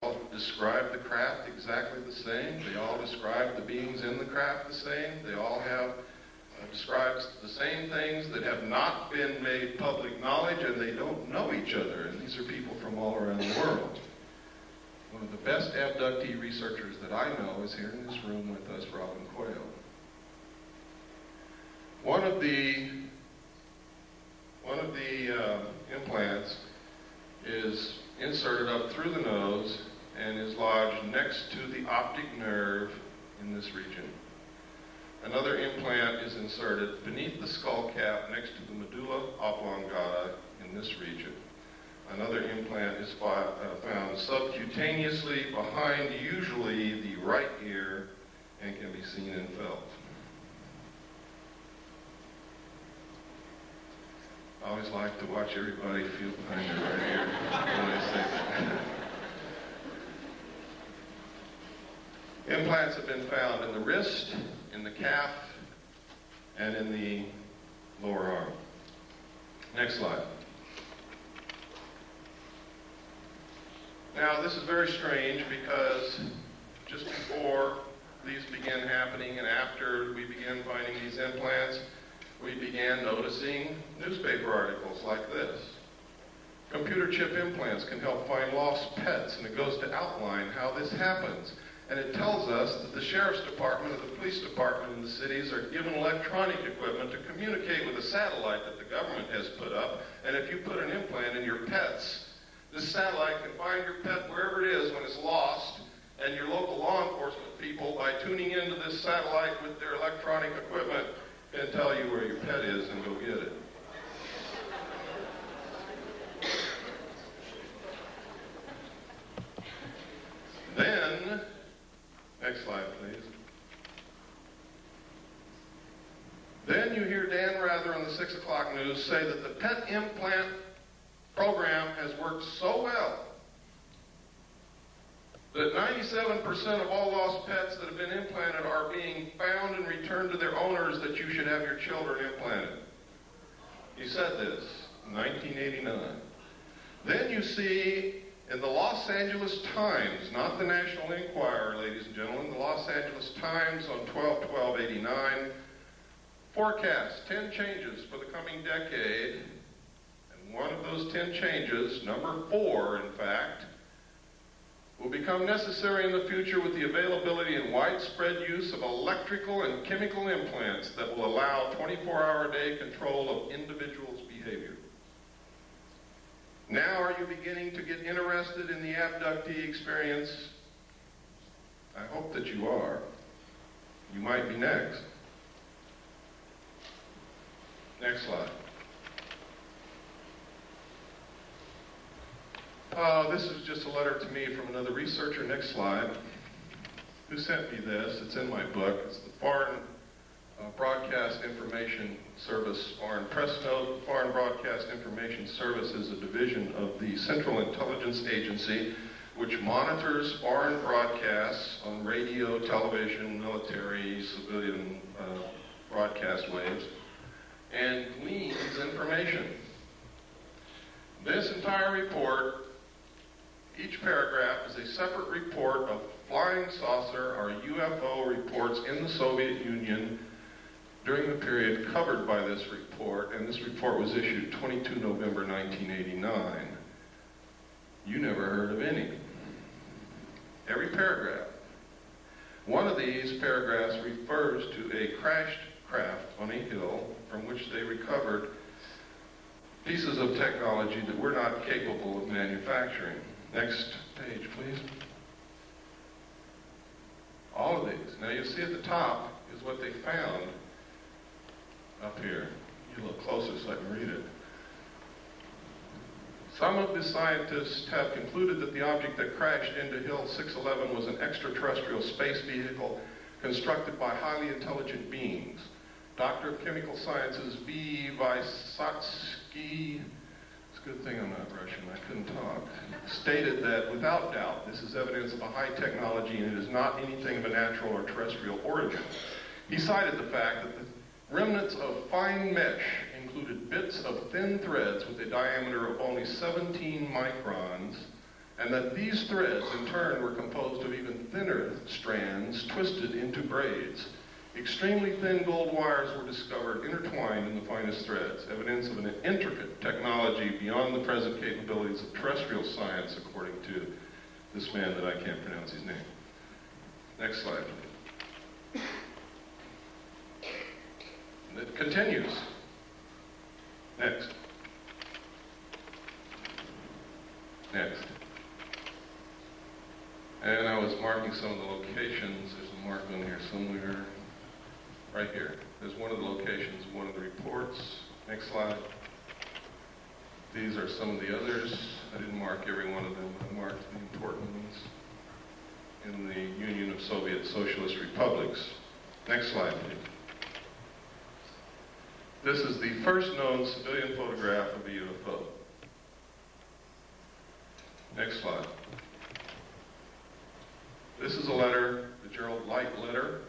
all describe the craft exactly the same. They all describe the beings in the craft the same. They all have describes the same things that have not been made public knowledge, and they don't know each other. And these are people from all around the world. One of the best abductee researchers that I know is here in this room with us, Robin Quayle. One of the implants is inserted up through the nose and is lodged next to the optic nerve in this region. Another implant is inserted beneath the skull cap next to the medulla oblongata in this region. Another implant is found subcutaneously behind usually the right ear and can be seen and felt. I always like to watch everybody feel behind their right ear when I say that. Implants have been found in the wrist, in the calf, and in the lower arm. Next slide. Now, this is very strange because just before these began happening and after we began finding these implants, we began noticing newspaper articles like this. Computer chip implants can help find lost pets, and it goes to outline how this happens. And it tells us that the sheriff's department and the police department in the cities are given electronic equipment to communicate with a satellite that the government has put up. And if you put an implant in your pets, this satellite can find your pet wherever it is when it's lost, and your local law enforcement people, by tuning into this satellite with their electronic equipment, can tell you where your pet is and go get it. Then, next slide, please. Then you hear Dan Rather on the 6 o'clock news say that the pet implant program has worked so well that 97% of all lost pets that have been implanted are being found and returned to their owners, that you should have your children implanted. He said this in 1989. Then you see in the Los Angeles Times, not the National Enquirer, ladies and gentlemen, the Los Angeles Times on 12/12/89, forecasts 10 changes for the coming decade. And one of those 10 changes, number 4 in fact, will become necessary in the future with the availability and widespread use of electrical and chemical implants that will allow 24-hour-a-day control of individuals' behavior. Now are you beginning to get interested in the abductee experience? I hope that you are. You might be next. Next slide. This is just a letter to me from another researcher. Next slide. Who sent me this? It's in my book. It's the Foreign Broadcast Information Service, Foreign Press Note. Foreign Broadcast Information Service is a division of the Central Intelligence Agency, which monitors foreign broadcasts on radio, television, military, civilian broadcast waves, and gleans information. This entire report, each paragraph, is a separate report of flying saucer or UFO reports in the Soviet Union during the period covered by this report, and this report was issued 22 November 1989. You never heard of any. Every paragraph. One of these paragraphs refers to a crashed craft on a hill from which they recovered pieces of technology that we're not capable of manufacturing. Next page, please. All of these. Now you see at the top is what they found up here. You look closer so I can read it. Some of the scientists have concluded that the object that crashed into Hill 611 was an extraterrestrial space vehicle constructed by highly intelligent beings. Doctor of Chemical Sciences V. Vysotsky, it's a good thing I'm not Russian, I couldn't talk, stated that without doubt this is evidence of a high technology and it is not anything of a natural or terrestrial origin. He cited the fact that the remnants of fine mesh included bits of thin threads with a diameter of only 17 microns and that these threads in turn were composed of even thinner strands twisted into braids. Extremely thin gold wires were discovered intertwined in the finest threads, evidence of an intricate technology beyond the present capabilities of terrestrial science, according to this man that I can't pronounce his name. Next slide, please. And it continues. Next. Next. And I was marking some of the locations. There's a mark on here somewhere. Right here. There's one of the locations, one of the reports. Next slide. These are some of the others. I didn't mark every one of them. I marked the important ones in the Union of Soviet Socialist Republics. Next slide, please. This is the first known civilian photograph of a UFO. Next slide. This is a letter, the Gerald Light letter.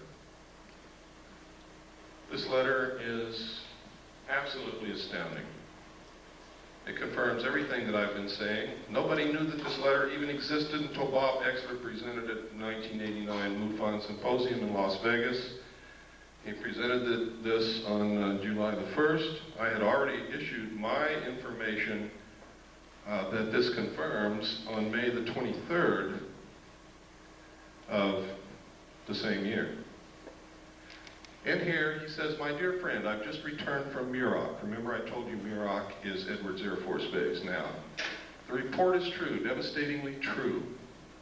This letter is absolutely astounding. It confirms everything that I've been saying. Nobody knew that this letter even existed until Bob Exler presented it at the 1989 MUFON Symposium in Las Vegas. He presented this on July the 1st. I had already issued my information that this confirms on May the 23rd of the same year. In here, he says, "My dear friend, I've just returned from Muroc." Remember, I told you Muroc is Edwards Air Force Base now. "The report is true, devastatingly true.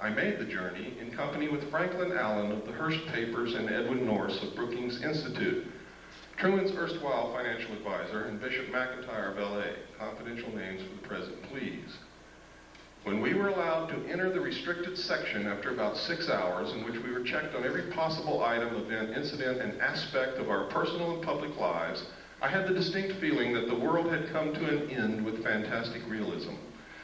I made the journey in company with Franklin Allen of the Hearst Papers and Edwin Norris of Brookings Institute, Truman's erstwhile financial advisor, and Bishop McIntyre of LA. Confidential names for the present, please. When we were allowed to enter the restricted section after about 6 hours, in which we were checked on every possible item, event, incident, and aspect of our personal and public lives, I had the distinct feeling that the world had come to an end with fantastic realism.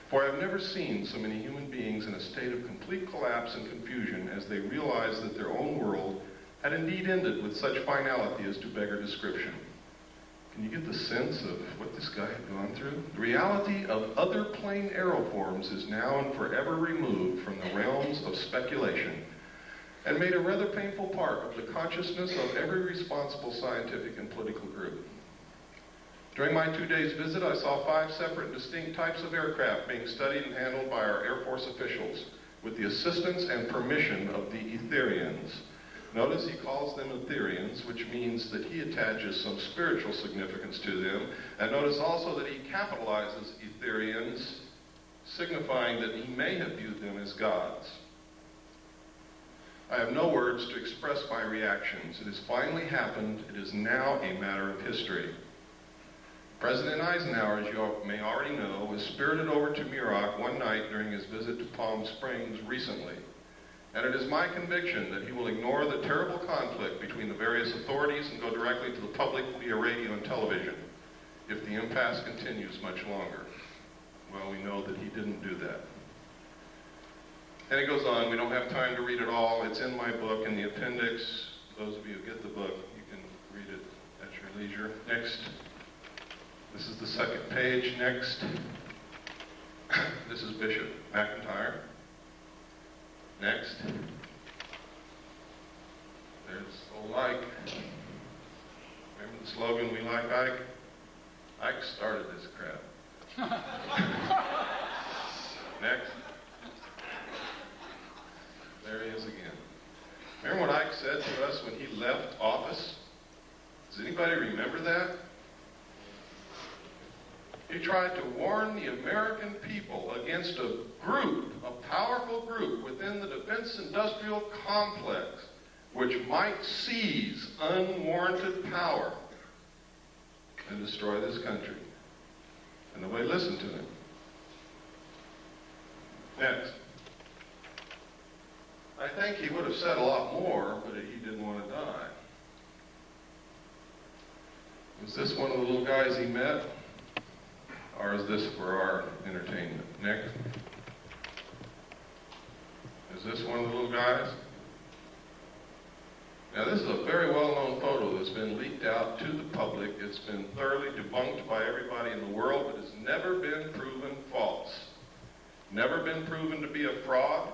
For I have never seen so many human beings in a state of complete collapse and confusion as they realized that their own world had indeed ended with such finality as to beggar description." Can you get the sense of what this guy had gone through? "The reality of other plane aeroforms is now and forever removed from the realms of speculation and made a rather painful part of the consciousness of every responsible scientific and political group. During my 2 days visit, I saw 5 separate and distinct types of aircraft being studied and handled by our Air Force officials with the assistance and permission of the Etherians." Notice he calls them Etherians, which means that he attaches some spiritual significance to them. And notice also that he capitalizes Etherians, signifying that he may have viewed them as gods. "I have no words to express my reactions. It has finally happened. It is now a matter of history. President Eisenhower, as you may already know, was spirited over to Muroc one night during his visit to Palm Springs recently. And it is my conviction that he will ignore the terrible conflict between the various authorities and go directly to the public via radio and television if the impasse continues much longer." Well, we know that he didn't do that. And it goes on. We don't have time to read it all. It's in my book in the appendix. Those of you who get the book, you can read it at your leisure. Next. This is the second page. Next. This is Bishop McIntyre. Next. There's old Ike. Remember the slogan, "We like Ike"? Ike started this crap. Next. There he is again. Remember what Ike said to us when he left office? Does anybody remember that? He tried to warn the American people against a group, a powerful group within the defense industrial complex, which might seize unwarranted power and destroy this country. And nobody listened to him. Next. I think he would have said a lot more, but he didn't want to die. Is this one of the little guys he met? Or is this for our entertainment? Next. Is this one of the little guys? Now this is a very well-known photo that's been leaked out to the public. It's been thoroughly debunked by everybody in the world, but it's never been proven false. never been proven to be a fraud,